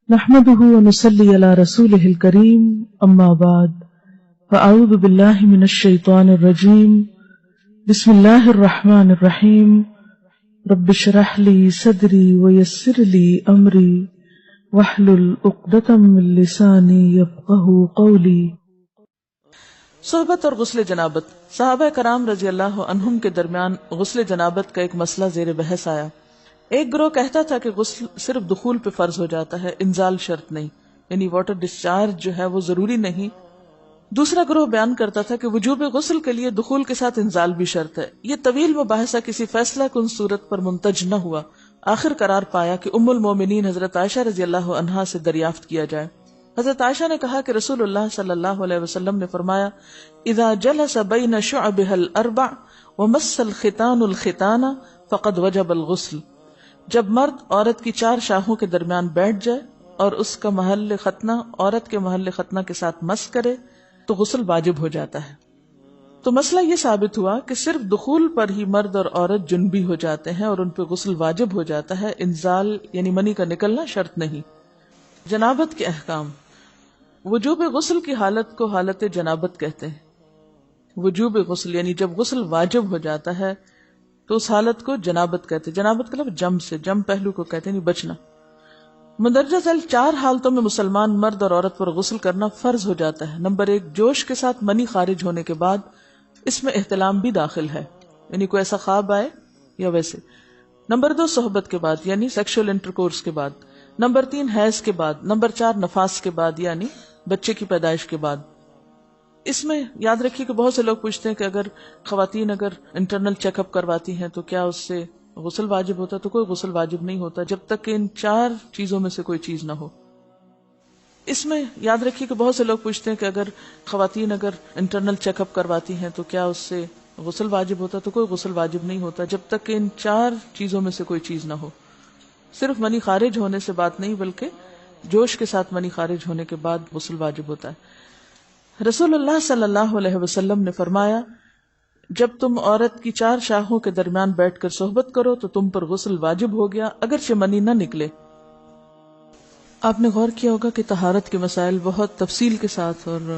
نحمده ونصلي على رسوله الكريم اما بعد فاعوذ بالله من الشيطان الرجيم بسم الله الرحمن الرحيم رب اشرح لي صدري ويسر لي امري واحلل عقدة من لساني يفقهوا قولي۔ صحبت اور غسل جنابت۔ صحابہ کرام رضی اللہ عنہم کے درمیان غسل جنابت کا ایک مسئلہ زیر بحث آیا۔ ایک گروہ کہتا تھا کہ غسل صرف دخول پہ فرض ہو جاتا ہے، انزال شرط نہیں، یعنی واٹر ڈسچارج جو ہے وہ ضروری نہیں۔ دوسرا گروہ بیان کرتا تھا کہ وجوب غسل کے لیے دخول کے ساتھ انزال بھی شرط ہے۔ یہ طویل مباحثہ کسی فیصلہ کن صورت پر منتج نہ ہوا۔ آخر قرار پایا کہ ام المومنین حضرت عائشہ رضی اللہ عنہا سے دریافت کیا جائے۔ حضرت عائشہ نے کہا کہ رسول اللہ صلی اللہ علیہ وسلم نے فرمایا، اذا جلس بین شعبها الاربع ومس الختان الختان فقد وجب الغسل۔ جب مرد عورت کی چار شاخوں کے درمیان بیٹھ جائے اور اس کا محل ختنہ عورت کے محل ختنہ کے ساتھ مس کرے تو غسل واجب ہو جاتا ہے۔ تو مسئلہ یہ ثابت ہوا کہ صرف دخول پر ہی مرد اور عورت جنبی ہو جاتے ہیں اور ان پہ غسل واجب ہو جاتا ہے، انزال یعنی منی کا نکلنا شرط نہیں۔ جنابت کے احکام۔ وجوب غسل کی حالت کو حالت جنابت کہتے ہیں۔ وجوب غسل یعنی جب غسل واجب ہو جاتا ہے تو اس حالت کو جنابت کہتے ہیں۔ جنابت کا لفظ جم سے، جم پہلو کو کہتے ہیں، بچنا۔ مندرجہ ذیل چار حالتوں میں مسلمان مرد اور عورت پر غسل کرنا فرض ہو جاتا ہے۔ نمبر 1، جوش کے ساتھ منی خارج ہونے کے بعد، اس میں احتلام بھی داخل ہے، یعنی کوئی ایسا خواب آئے یا ویسے۔ نمبر 2، صحبت کے بعد یعنی سیکشل انٹرکورس کے بعد۔ نمبر 3، حیض کے بعد۔ نمبر 4، نفاس کے بعد یعنی بچے کی پیدائش کے بعد۔ اس میں یاد رکھیے کہ بہت سے لوگ پوچھتے ہیں کہ اگر خواتین انٹرنل چیک اپ کرواتی ہیں تو کیا اس سے غسل واجب ہوتا ہے؟ تو کوئی غسل واجب نہیں ہوتا جب تک کہ ان چار چیزوں میں سے کوئی چیز نہ ہو۔ اس میں یاد رکھیے کہ بہت سے لوگ پوچھتے ہیں کہ اگر خواتین انٹرنل چیک اپ کرواتی ہیں تو کیا اس سے غسل واجب ہوتا ہے؟ تو کوئی غسل واجب نہیں ہوتا جب تک کہ ان چار چیزوں میں سے کوئی چیز نہ ہو۔ صرف منی خارج ہونے سے بات نہیں، بلکہ جوش کے ساتھ منی خارج ہونے کے بعد غسل واجب ہوتا ہے۔ رسول اللہ صلی اللہ علیہ وسلم نے فرمایا، جب تم عورت کی چار شاخوں کے درمیان بیٹھ کر صحبت کرو تو تم پر غسل واجب ہو گیا، اگرچہ منی نہ نکلے۔ آپ نے غور کیا ہوگا کہ طہارت کے مسائل بہت تفصیل کے ساتھ اور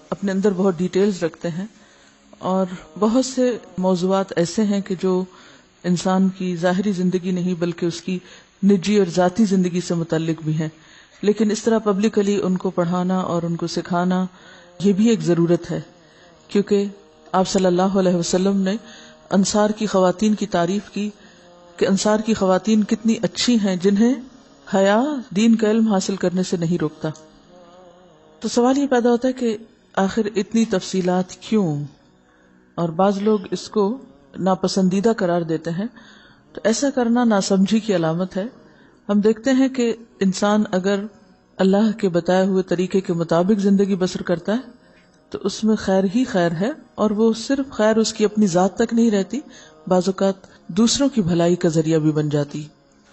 اپنے اندر بہت ڈیٹیلز رکھتے ہیں، اور بہت سے موضوعات ایسے ہیں کہ جو انسان کی ظاہری زندگی نہیں بلکہ اس کی نجی اور ذاتی زندگی سے متعلق بھی ہیں، لیکن اس طرح پبلکلی ان کو پڑھانا اور ان کو سکھانا یہ بھی ایک ضرورت ہے، کیونکہ آپ صلی اللہ علیہ وسلم نے انصار کی خواتین کی تعریف کی کہ انصار کی خواتین کتنی اچھی ہیں جنہیں حیا دین کا علم حاصل کرنے سے نہیں روکتا۔ تو سوال یہ پیدا ہوتا ہے کہ آخر اتنی تفصیلات کیوں؟ اور بعض لوگ اس کو ناپسندیدہ قرار دیتے ہیں، تو ایسا کرنا ناسمجھی کی علامت ہے۔ ہم دیکھتے ہیں کہ انسان اگر اللہ کے بتائے ہوئے طریقے کے مطابق زندگی بسر کرتا ہے تو اس میں خیر ہی خیر ہے، اور وہ صرف خیر اس کی اپنی ذات تک نہیں رہتی، بعض اوقات دوسروں کی بھلائی کا ذریعہ بھی بن جاتی۔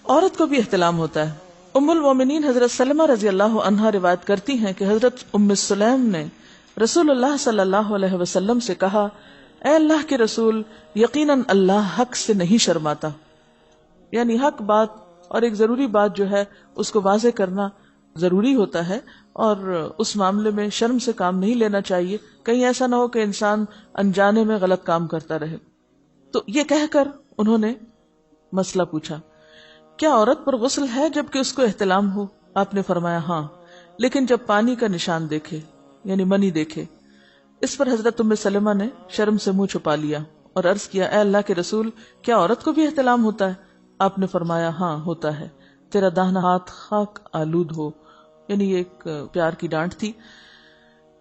عورت کو بھی احتلام ہوتا ہے۔ ام المومنین حضرت سلمہ رضی اللہ عنہا روایت کرتی ہیں کہ حضرت ام سلیم نے رسول اللہ صلی اللہ علیہ وسلم سے کہا، اے اللہ کے رسول، یقیناً اللہ حق سے نہیں شرماتا، یعنی حق بات اور ایک ضروری بات جو ہے اس کو واضح کرنا ضروری ہوتا ہے، اور اس معاملے میں شرم سے کام نہیں لینا چاہیے، کہیں ایسا نہ ہو کہ انسان انجانے میں غلط کام کرتا رہے۔ تو یہ کہہ کر انہوں نے مسئلہ پوچھا، کیا عورت پر غسل ہے جبکہ اس کو احتلام ہو؟ آپ نے فرمایا ہاں، لیکن جب پانی کا نشان دیکھے یعنی منی دیکھے۔ اس پر حضرت ام سلمہ نے شرم سے منہ چھپا لیا اور عرض کیا، اے اللہ کے رسول، کیا عورت کو بھی احتلام ہوتا ہے؟ آپ نے فرمایا ہاں ہوتا ہے، تیرا داہنا ہاتھ خاک آلود ہو، یعنی یہ ایک پیار کی ڈانٹ تھی۔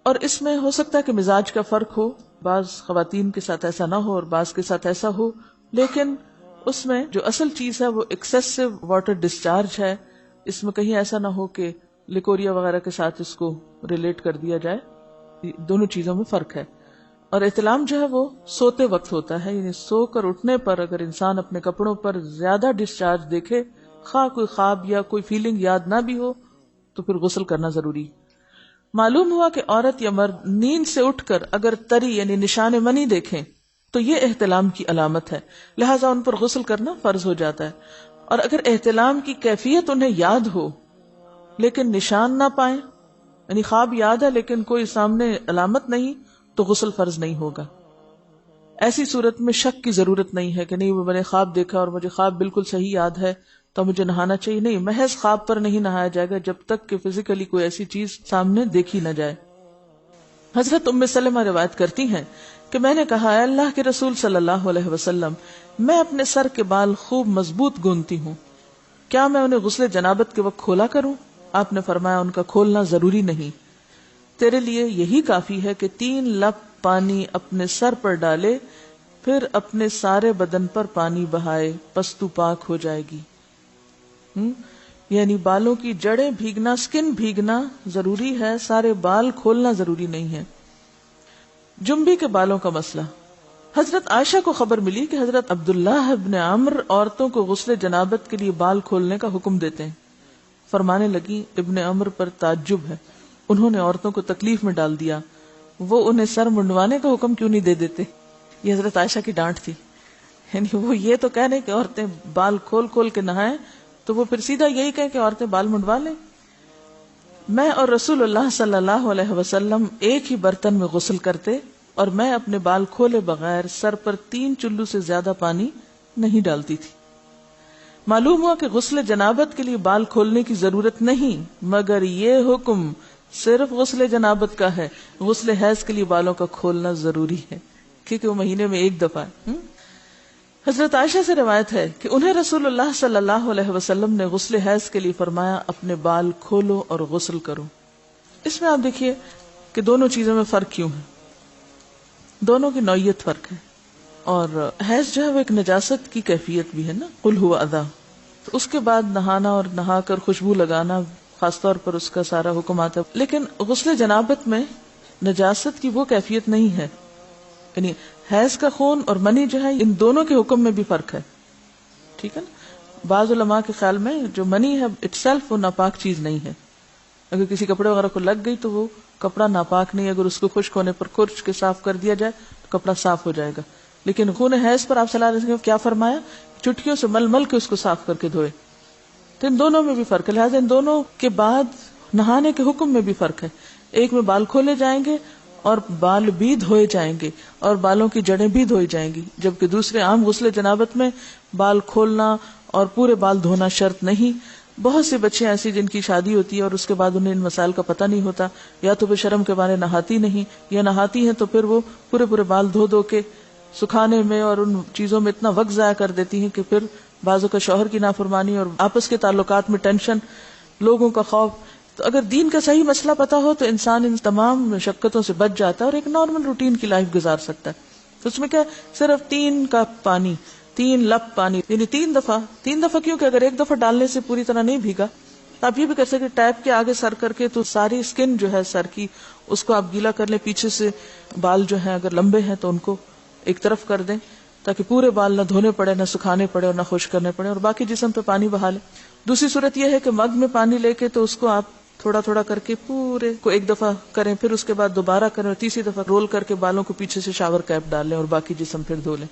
اور اس میں ہو سکتا ہے کہ مزاج کا فرق ہو، بعض خواتین کے ساتھ ایسا نہ ہو اور بعض کے ساتھ ایسا ہو، لیکن اس میں جو اصل چیز ہے وہ ایکسیسو واٹر ڈسچارج ہے۔ اس میں کہیں ایسا نہ ہو کہ لیکوریا وغیرہ کے ساتھ اس کو ریلیٹ کر دیا جائے، دونوں چیزوں میں فرق ہے۔ اور احتلام جو ہے وہ سوتے وقت ہوتا ہے، یعنی سو کر اٹھنے پر اگر انسان اپنے کپڑوں پر زیادہ ڈسچارج دیکھے، خواہ کوئی خواب یا کوئی فیلنگ یاد نہ بھی ہو، تو پھر غسل کرنا ضروری۔ معلوم ہوا کہ عورت یا مرد نیند سے اٹھ کر اگر تری یعنی نشان منی دیکھیں تو یہ احتلام کی علامت ہے، لہٰذا ان پر غسل کرنا فرض ہو جاتا ہے۔ اور اگر احتلام کی کیفیت انہیں یاد ہو، لیکن نشان نہ پائیں، یعنی خواب یاد ہے لیکن کوئی سامنے علامت نہیں، تو غسل فرض نہیں ہوگا۔ ایسی صورت میں شک کی ضرورت نہیں ہے کہ نہیں وہ میں نے خواب دیکھا اور مجھے خواب بالکل صحیح یاد ہے تو مجھے نہانا چاہیے، نہیں، محض خواب پر نہیں نہایا جائے گا جب تک کہ فزیکلی کوئی ایسی چیز سامنے دیکھی نہ جائے۔ حضرت ام سلمہ روایت کرتی ہیں کہ میں نے کہا، اے اللہ کے رسول صلی اللہ علیہ وسلم، میں اپنے سر کے بال خوب مضبوط گوندتی ہوں، کیا میں انہیں غسل جنابت کے وقت کھولا کروں؟ آپ نے فرمایا، ان کا کھولنا ضروری نہیں، تیرے لیے یہی کافی ہے کہ 3 لپ پانی اپنے سر پر ڈالے، پھر اپنے سارے بدن پر پانی بہائے، پس تو پاک ہو جائے گی۔ یعنی بالوں کی جڑیں بھیگنا، سکن بھیگنا ضروری ہے، سارے بال کھولنا ضروری نہیں ہے۔ جنبی کے بالوں کا مسئلہ، حضرت عائشہ کو خبر ملی کہ حضرت عبداللہ ابن عمرو عورتوں کو غسل جنابت کے لیے بال کھولنے کا حکم دیتے ہیں۔ فرمانے لگی، ابن عمرو پر تعجب ہے، انہوں نے عورتوں کو تکلیف میں ڈال دیا، وہ انہیں سر منڈوانے کا حکم کیوں نہیں دے دیتے؟ یہ حضرت عائشہ کی ڈانٹ تھی، یعنی وہ یہ تو کہہ رہے کہ عورتیں بال کھول کھول کے نہائیں، تو وہ پھر سیدھا یہی کہیں کہ عورتیں بال منڈوا لیں۔ میں اور رسول اللہ صلی اللہ علیہ وسلم ایک ہی برتن میں غسل کرتے، اور میں اپنے بال کھولے بغیر سر پر 3 چلو سے زیادہ پانی نہیں ڈالتی تھی۔ معلوم ہوا کہ غسل جنابت کے لیے بال کھولنے کی ضرورت نہیں، مگر یہ حکم صرف غسل جنابت کا ہے، غسل حیض کے لیے بالوں کا کھولنا ضروری ہے کیونکہ وہ مہینے میں ایک دفعہ ہے۔ حضرت عائشہ سے روایت ہے کہ انہیں رسول اللہ صلی اللہ علیہ وسلم نے غسل حیض کے لیے فرمایا، اپنے بال کھولو اور غسل کرو۔ اس میں آپ دیکھیے کہ دونوں چیزوں میں فرق کیوں ہے، دونوں کی نوعیت فرق ہے، اور حیض جو ہے وہ ایک نجاست کی کیفیت بھی ہے نا، قل ہوا اذی، تو اس کے بعد نہانا اور نہا کر خوشبو لگانا خاص طور پر اس کا سارا حکم آتا ہے، لیکن غسل جنابت میں نجاست کی وہ کیفیت نہیں ہے، یعنی حیض کا خون اور منی جو ہے ان دونوں کے حکم میں بھی فرق ہے، ٹھیک ہے نا۔ بعض علماء کے خیال میں جو منی ہے اٹ سیلف وہ ناپاک چیز نہیں ہے، اگر کسی کپڑے وغیرہ کو لگ گئی تو وہ کپڑا ناپاک نہیں، اگر اس کو خشک ہونے پر کھرچ کے صاف کر دیا جائے تو کپڑا صاف ہو جائے گا، لیکن خون حیض پر آپ صلی اللہ علیہ وسلم کیا فرمایا، چٹکیوں سے مل مل کے اس کو صاف کر کے دھوئے، تو ان دونوں میں بھی فرق ہے، لہٰذا ان دونوں کے بعد نہانے کے حکم میں بھی فرق ہے، ایک میں بال کھولے جائیں گے اور بال بھی دھوئے جائیں گے اور بالوں کی جڑیں بھی دھوئی جائیں گی، جبکہ دوسرے عام غسل جنابت میں بال کھولنا اور پورے بال دھونا شرط نہیں۔ بہت سے بچے ایسی جن کی شادی ہوتی ہے اور اس کے بعد انہیں ان مسائل کا پتہ نہیں ہوتا، یا تو وہ شرم کے مارے نہاتی نہیں، یا نہاتی ہیں تو پھر وہ پورے بال دھو دھو کے سکھانے میں اور ان چیزوں میں اتنا وقت ضائع کر دیتی ہیں کہ پھر بعضوں کا شوہر کی نافرمانی اور آپس کے تعلقات میں ٹینشن، لوگوں کا خوف۔ تو اگر دین کا صحیح مسئلہ پتا ہو تو انسان ان تمام مشقتوں سے بچ جاتا ہے اور ایک نارمل روٹین کی لائف گزار سکتا ہے۔ تو اس میں کیا صرف 3 کپ پانی، 3 لپ پانی، یعنی 3 دفعہ کیونکہ اگر ایک دفعہ ڈالنے سے پوری طرح نہیں بھیگا تو آپ یہ بھی کر سکتے ٹیپ کے آگے سر کر کے تو ساری اسکن جو ہے سر کی اس کو آپ گیلا کر لیں، پیچھے سے بال جو ہیں اگر لمبے ہیں تو ان کو ایک طرف کر دیں تاکہ پورے بال نہ دھونے پڑے، نہ سکھانے پڑے اور نہ خشک کرنے پڑے، اور باقی جسم پہ پانی بہا لیں۔ دوسری صورت یہ ہے کہ مگ میں پانی لے کے تو اس کو آپ تھوڑا تھوڑا کر کے پورے کو ایک دفعہ کریں، پھر اس کے بعد دوبارہ کریں اور تیسری دفعہ رول کر کے بالوں کو پیچھے سے شاور کیپ ڈال لیں اور باقی جسم پھر دھو لیں۔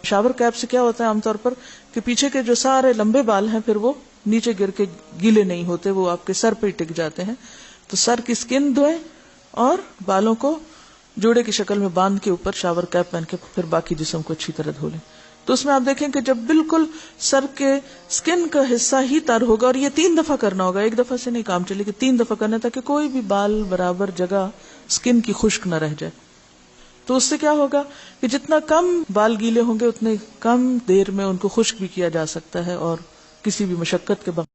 شاور کیپ سے کیا ہوتا ہے عام طور پر کہ پیچھے کے جو سارے لمبے بال ہیں پھر وہ نیچے گر کے گیلے نہیں ہوتے، وہ آپ کے سر پہ ٹک جاتے ہیں۔ تو سر کی اسکن دھوئیں اور بالوں کو جوڑے کی شکل میں باندھ کے اوپر شاور کیپ پہن کے پھر باقی جسم کو اچھی طرح دھو لیں۔ تو اس میں آپ دیکھیں کہ جب بالکل سر کے سکن کا حصہ ہی تر ہوگا، اور یہ 3 دفعہ کرنا ہوگا، ایک دفعہ سے نہیں کام چلے کہ 3 دفعہ کرنا، تاکہ کوئی بھی بال برابر جگہ سکن کی خشک نہ رہ جائے۔ تو اس سے کیا ہوگا کہ جتنا کم بال گیلے ہوں گے اتنے کم دیر میں ان کو خشک بھی کیا جا سکتا ہے اور کسی بھی مشقت کے بغیر۔